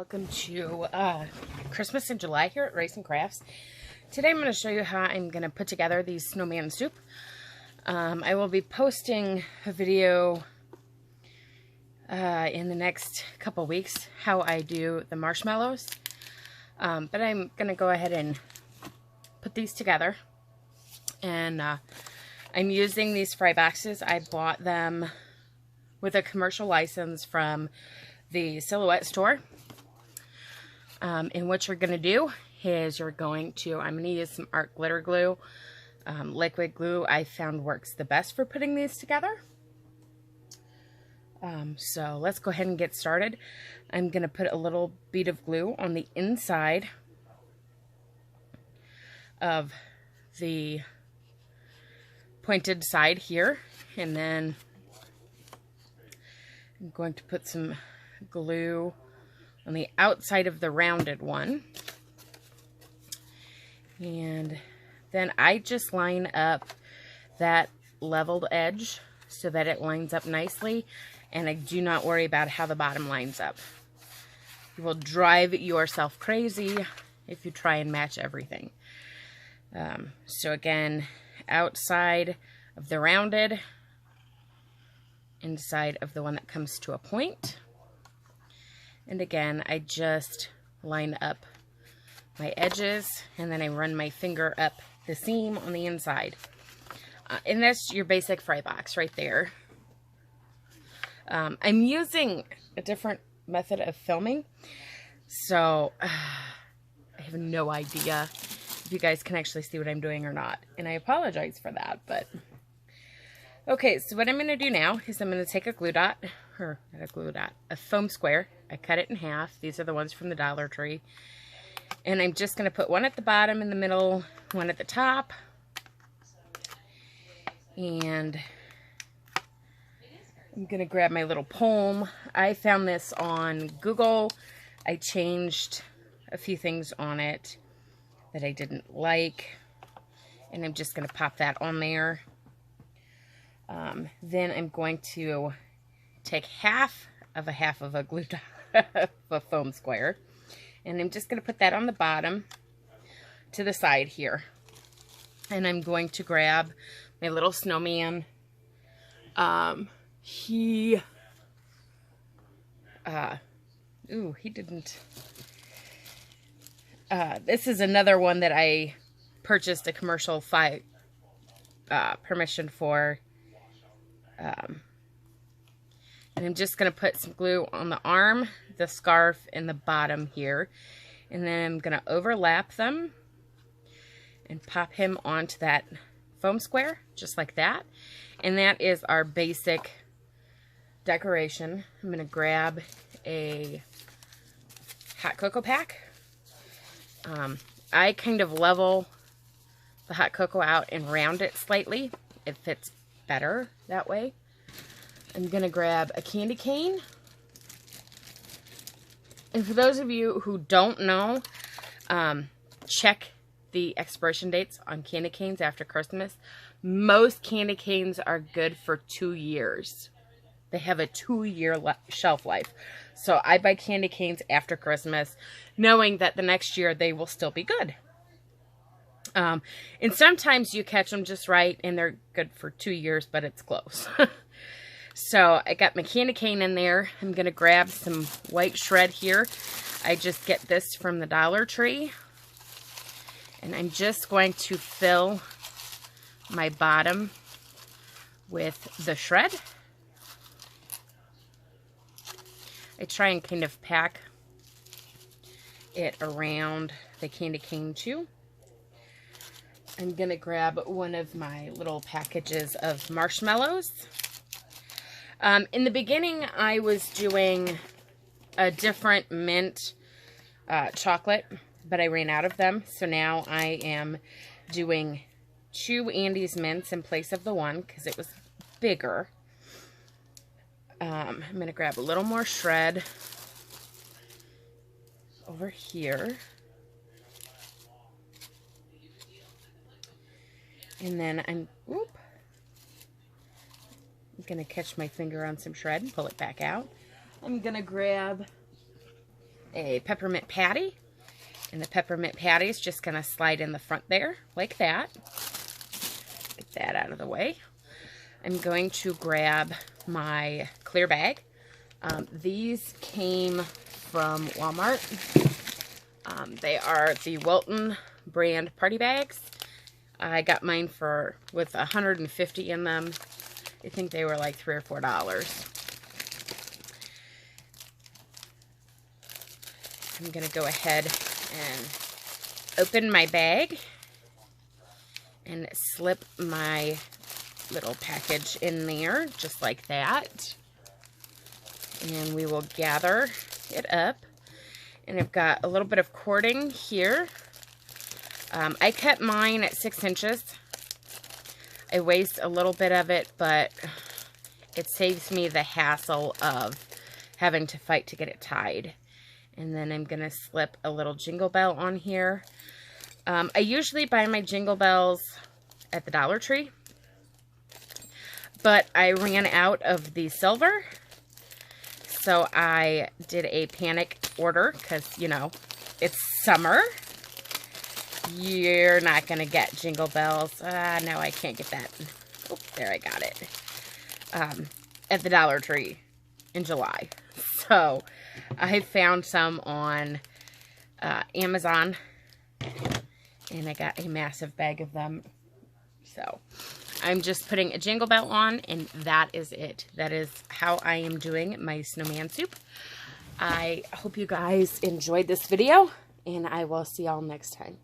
Welcome to Christmas in July here at Race and Crafts. Today I'm going to show you how I'm going to put together these Snowman Soup. I will be posting a video in the next couple weeks how I do the marshmallows. But I'm going to go ahead and put these together. And I'm using these fry boxes. I bought them with a commercial license from the Silhouette store. And what you're going to do is I'm going to use some art glitter glue. Liquid glue I found works the best for putting these together. So let's go ahead and get started. I'm going to put a little bead of glue on the inside of the pointed side here. And then I'm going to put some glue on the outside of the rounded one. And then I just line up that leveled edge so that it lines up nicely, and I do not worry about how the bottom lines up. You will drive yourself crazy if you try and match everything. So again, outside of the rounded, inside of the one that comes to a point. And again, I just line up my edges, and then I run my finger up the seam on the inside. And that's your basic fry box right there. I'm using a different method of filming, so I have no idea if you guys can actually see what I'm doing or not. And I apologize for that, but... Okay, so what I'm going to do now is I'm going to take a glue dot, or not a glue dot, a foam square. I cut it in half. These are the ones from the Dollar Tree. And I'm just going to put one at the bottom, in the middle, one at the top. And I'm going to grab my little palm. I found this on Google. I changed a few things on it that I didn't like. And I'm just going to pop that on there. Then I'm going to take half of a glue dot of a foam square, and I'm just going to put that on the bottom to the side here. And I'm going to grab my little snowman. He didn't. This is another one that I purchased a commercial permission for. And I'm just going to put some glue on the arm, the scarf, and the bottom here. And then I'm going to overlap them and pop him onto that foam square, just like that. And that is our basic decoration. I'm going to grab a hot cocoa pack. I kind of level the hot cocoa out and round it slightly. It fits better that way. I'm going to grab a candy cane. And for those of you who don't know, check the expiration dates on candy canes after Christmas. Most candy canes are good for 2 years. They have a 2-year shelf life. So I buy candy canes after Christmas, knowing that the next year they will still be good. And sometimes you catch them just right and they're good for 2 years, but it's close. So I got my candy cane in there. I'm going to grab some white shred here. I just get this from the Dollar Tree. And I'm just going to fill my bottom with the shred. I try and kind of pack it around the candy cane too. I'm going to grab one of my little packages of marshmallows. In the beginning, I was doing a different mint chocolate, but I ran out of them. So now I am doing 2 Andes mints in place of the one because it was bigger. I'm going to grab a little more shred over here. And then I'm going to catch my finger on some shred and pull it back out. I'm going to grab a peppermint patty. And the peppermint patty is just going to slide in the front there, like that. Get that out of the way. I'm going to grab my clear bag. These came from Walmart. They are the Wilton brand party bags. I got mine with 150 in them. I think they were like $3 or $4. I'm going to go ahead and open my bag and slip my little package in there just like that. And we will gather it up. And I've got a little bit of cording here. I cut mine at 6 inches. I waste a little bit of it, but it saves me the hassle of having to fight to get it tied. And then I'm going to slip a little jingle bell on here. I usually buy my jingle bells at the Dollar Tree, but I ran out of the silver, so I did a panic order because, you know, it's summer. You're not going to get jingle bells. No, I can't get that. Oh, there, I got it. At the Dollar Tree in July. So I found some on Amazon, and I got a massive bag of them. So I'm just putting a jingle bell on, and that is it. That is how I am doing my snowman soup. I hope you guys enjoyed this video, and I will see y'all next time.